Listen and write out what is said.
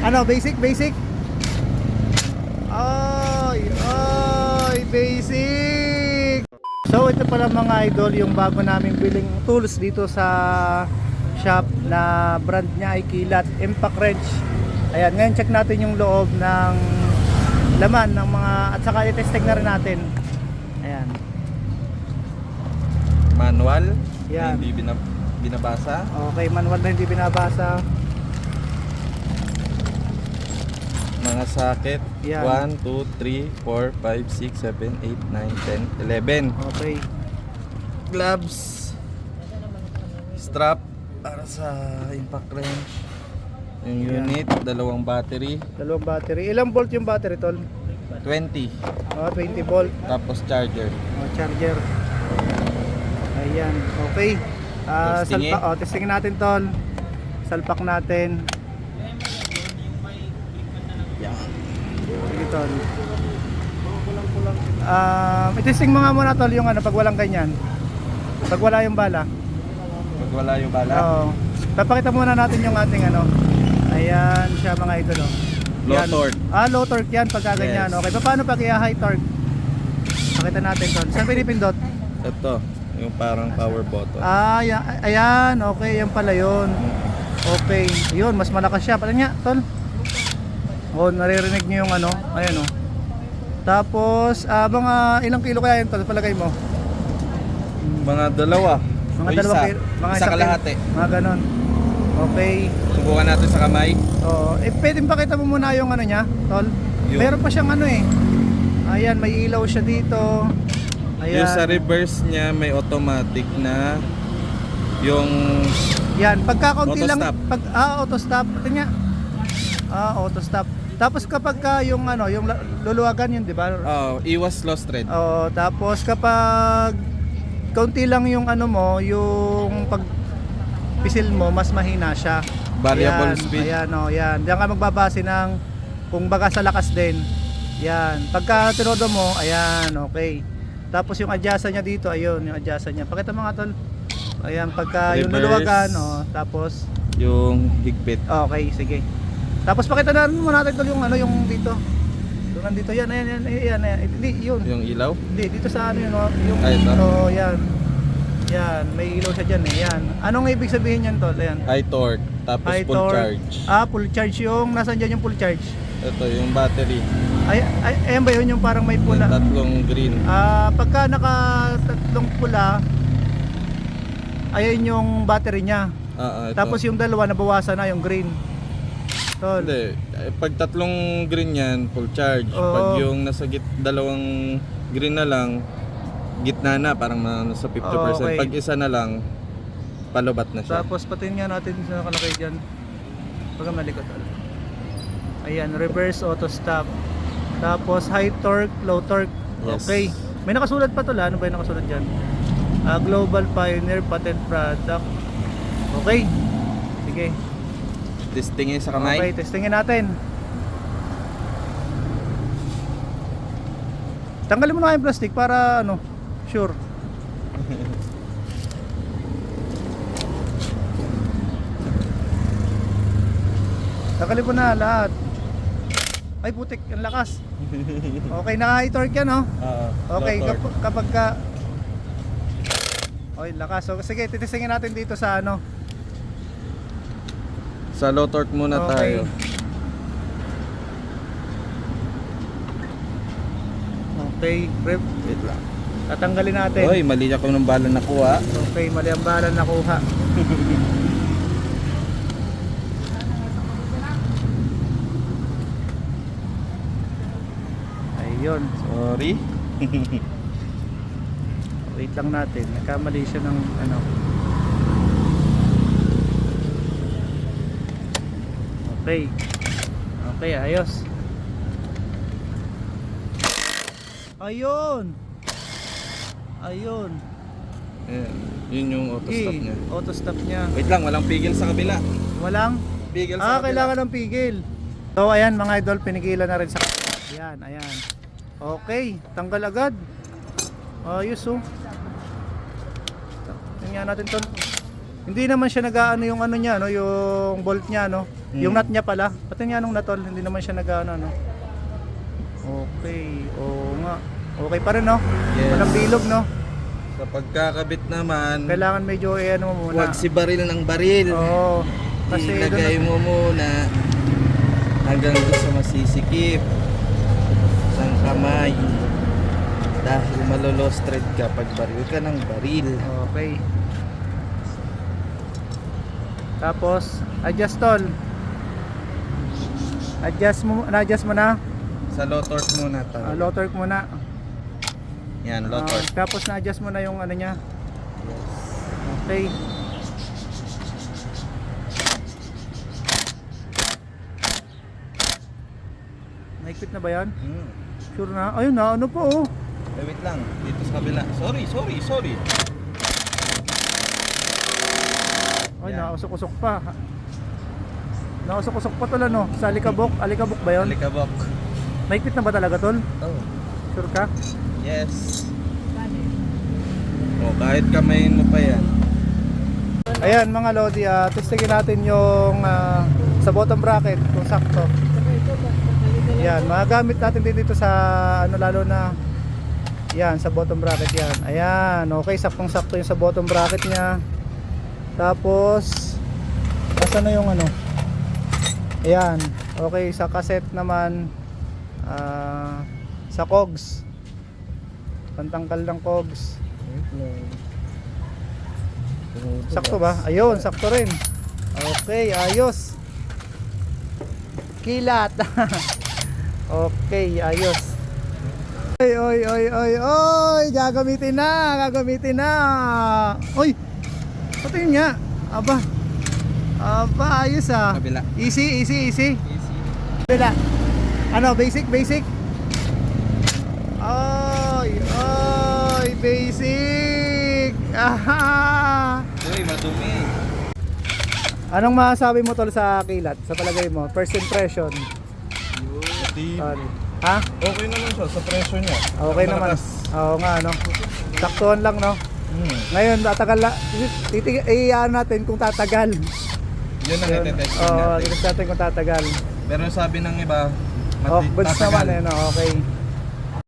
Ano, basic, basic? Ay, ay, basic! So ito pala mga idol, yung bago namin biling tools dito sa shop na brand niya ay Kilat Impact Wrench. Ayan, ngayon check natin yung loob ng laman ng mga, at saka i-testing na rin natin. Ayan. Manual, Yan. hindi binabasa. Okay, manual na hindi binabasa. Mga socket, Yan. 1, 2, 3, 4, 5, 6, 7, 8, 9, 10, 11. Okay. Gloves, strap para sa impact wrench. Yung Yan. unit, dalawang battery, Dalawang battery. Ilang volt yung battery, tol? 20. 20 volt. Tapos charger. Charger. Ayan, okay. Testing Salpak, testingin natin, tol. Salpak natin. Yan. Sige, tol. I-testing mo nga muna, tol, yung ano, pag walang ganyan. Pag wala yung bala. Pag wala yung bala, Oo. Papakita muna natin yung ating ano. Ayan siya mga idol. Oh. low Yan. torque. Low torque yan pagka ganyan. Yes. Okay, paano pag high torque? Pakita natin, tol. Saan pinipindot? Ito, yung parang power button. Ayan, ayan, okay, yan pala yun. Okay, yun, mas malakas siya. Pala niya, tol. Oh, naririnig niyo yung ano, ayan oh. Tapos, mga ilang kilo kaya yun, tol, palagay mo? Mga dalawa. Mga o dalawang isa. kilo, mga Isa kalahati. Mga ganon. Okay. Subukan natin sa kamay. Oo, pwedeng pakita mo muna yung ano niya, tol. Yung- Meron pa siyang ano eh. Ayan, may ilaw siya dito. Ayan. Yung sa reverse niya may automatic na yung Yan, pagka kaunti lang, Auto-stop. auto stop. Ito nga. Auto stop. Tapos kapag ka yung ano, yung luluwagan yun, 'di ba? iwas lost thread. Oo, tapos kapag kaunti lang yung ano mo, yung pag pisil mo, mas mahina siya. Variable Ayan, speed. Ayan, yan. Diyan ka magbabase ng kung baga sa lakas din. Yan. Pagka tinodo mo, ayan, okay. Tapos yung adjasa niya dito, ayun, yung adjasa niya. Pakita mo nga, tol. Ayan, pagka yung Reverse. luluwagan, tapos Yung higpit. okay, sige. Tapos pakita na rin mo natin tol yung ano, yung dito. Yung nandito, yan, ayan, hindi, yun. Yung ilaw. Hindi, dito sa ano yun, yung Ay, ito. dito, yan. Yan, may ilaw siya dyan eh, yan. Anong ibig sabihin yan, tol? Ayan. High torque. Tapos High full torque. charge. Full charge yung, nasan dyan yung full charge? Ito yung battery. Ayan ba yun yung parang may Yung pula? tatlong green. Pagka nakatatlong pula, ayan yung battery niya. Ito. Tapos yung dalawa nabawasan na yung green. Tol. Hindi. Pag tatlong green yan, full charge. Oo. Pag yung nasa dalawang green na lang, gitna na, parang nasa 50%. Okay. Pag isa na lang, palubat na siya. Tapos patingin nga natin sa nakalagay dyan. Pagka malikot. Ayan, reverse auto stop. Tapos high torque, low torque. Yes. Okay. May nakasulat pa tol, ano ba yung nakasulat dyan? Global Pioneer Patent Product. Okay. Sige. Testingin sa kamay. Okay, testingin natin. Tanggalin mo na yung plastic para ano, sure. Tanggalin mo na lahat. Ay putik, ang lakas. Okay, naka-high torque yan, oh. Okay, low torque. kapag ka okay, lakas. So, sige, titisingin natin dito sa ano. Sa low torque muna Okay. tayo. Okay, grip. Wait lang. Tatanggalin natin. Oy, mali ako ng bala nakuha. Okay, mali ang bala nakuha. Ayun. Sorry. Wait lang natin. Nagkamali siya ng ano. Okay. Okay, ayos. Ayun. Ayun. Ayan, yun yung auto stop niya. Auto stop niya. Wait lang, walang pigil sa kabila. Walang? Pigil sa kabila. Kailangan ng pigil. So ayan mga idol, pinigilan na rin sa ayan, ayan. Okay, tanggal agad. Ayos oh. Tingnan natin to. Hindi naman siya nag-aano yung ano niya, no, yung bolt niya, no. Yung nut niya pala. Pati nga nung natol, hindi naman siya nag-aano, no. Okay. Oo nga. Okay pa rin, no. Yes. Walang bilog, no. Sa pagkakabit naman, Kailangan medyo ano mo muna. huwag si baril ng baril. Oo. Kasi Ilagay mo muna hanggang doon sa masisikip ng kamay. Dahil malolost thread ka pag baril ka ng baril. Okay. Tapos, adjust tol. Na-adjust mo na. Sa low torque muna to. Low torque muna. Yan, low torque. Tapos na-adjust mo na yung ano niya. Okay. Naikpit na ba yan? Sure na? Ayun na, ano po oh. Wait lang, dito sa kabila. Sorry. Ay, Yan. nausok-usok pa. Nausok-usok pa tol ano? Sa alikabok? Alikabok ba yun? Alikabok. Naikpit na ba talaga tol? Oh, Sure ka? yes. Oh, kahit kamayin mo pa yan. Ayan mga Lodi, testingin natin yung sa bottom bracket kung sakto. Yan, magagamit natin din dito sa ano lalo na yan sa bottom bracket yan. Ayan, okay, saktong-sakto yung sa bottom bracket niya. Tapos asa na yung ano? Ayan, okay sa cassette naman sa cogs. Pantangkal ng cogs. Sakto ba? Ayun, sakto rin. Okay, ayos. Kilat. Okay, ayos. Oy, gagamitin na. Oy. Patingin nga. Aba, ayos ah. Kabila. Easy. Easy. Kabila. Ano, basic? Ay, basic. Aha. Uy, madumi. Anong masasabi mo tol sa kilat? Sa palagay mo, first impression. Yun. Ha? Okay naman siya sa presyo niya. Okay naman. Malakas. Oo nga no. Saktuhan lang no. Ngayon tatagal natin kung tatagal. Yun ang itetesting Oo, natin. i-test natin kung tatagal. Pero sabi ng iba, Oh, goods naman tatagal. eh no. Okay.